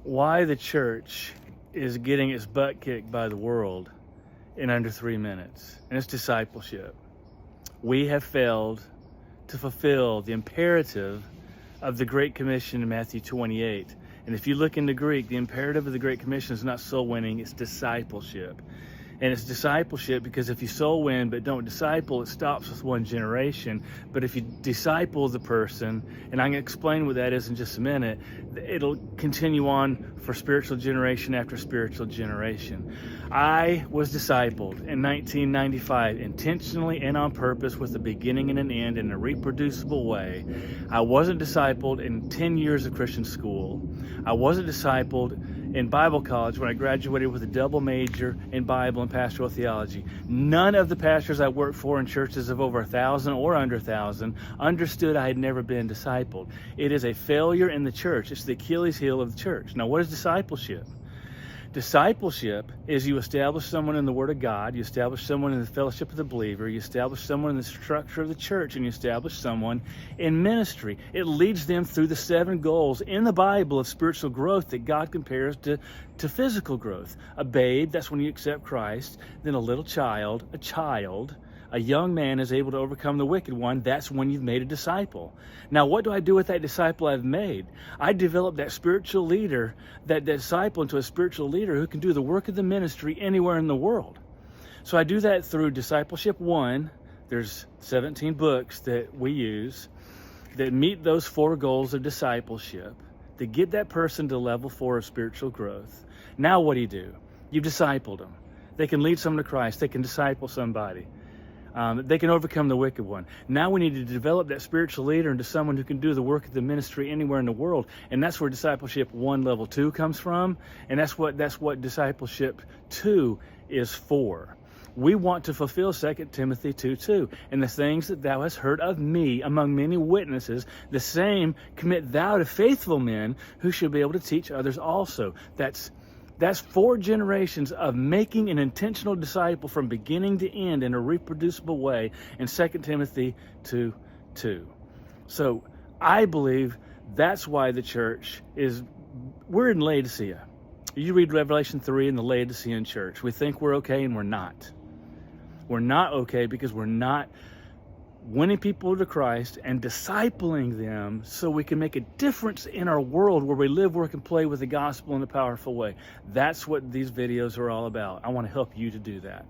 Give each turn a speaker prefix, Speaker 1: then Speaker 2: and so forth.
Speaker 1: why the church is getting its butt kicked by the world in under 3 minutes, and it's discipleship. We have failed to fulfill the imperative of the Great Commission in Matthew 28. And if you look into Greek, the imperative of the Great Commission is not soul winning, it's discipleship. And it's discipleship because if you soul win but don't disciple, it stops with one generation. But if you disciple the person, and I'm going to explain what that is in just a minute, it'll continue on for spiritual generation after spiritual generation. I was discipled in 1995 intentionally and on purpose with a beginning and an end in a reproducible way. I wasn't discipled in 10 years of Christian school. I wasn't discipled in Bible college when I graduated with a double major in Bible and pastoral theology. None of the pastors I worked for in churches of over 1,000 or under 1,000 understood I had never been discipled. It is a failure in the church. It's the Achilles heel of the church. Now, what is discipleship? Discipleship is you establish someone in the Word of God, you establish someone in the fellowship of the believer, you establish someone in the structure of the church, and you establish someone in ministry. It leads them through the 7 goals in the Bible of spiritual growth that God compares to physical growth. A babe, that's when you accept Christ. Then a little child, a young man is able to overcome the wicked one. That's when you've made a disciple. Now, what do I do with that disciple I've made? I develop that spiritual leader, that disciple into a spiritual leader who can do the work of the ministry anywhere in the world. So I do that through Discipleship 1. There's 17 books that we use that meet those 4 goals of discipleship, to get that person to level 4 of spiritual growth. Now what do? You've discipled them. They can lead someone to Christ. They can disciple somebody. They can overcome the wicked one. Now we need to develop that spiritual leader into someone who can do the work of the ministry anywhere in the world. And that's where Discipleship 1 Level 2 comes from. And that's what Discipleship 2 is for. We want to fulfill 2 Timothy 2:2. And the things that thou hast heard of me among many witnesses, the same commit thou to faithful men who shall be able to teach others also. That's 4 generations of making an intentional disciple from beginning to end in a reproducible way in 2 Timothy 2:2. So I believe that's why the church we're in Laodicea. You read Revelation 3 in the Laodicean church. We think we're okay and we're not. We're not okay because we're not winning people to Christ and discipling them so we can make a difference in our world where we live, work, and play with the gospel in a powerful way. That's what these videos are all about. I want to help you to do that.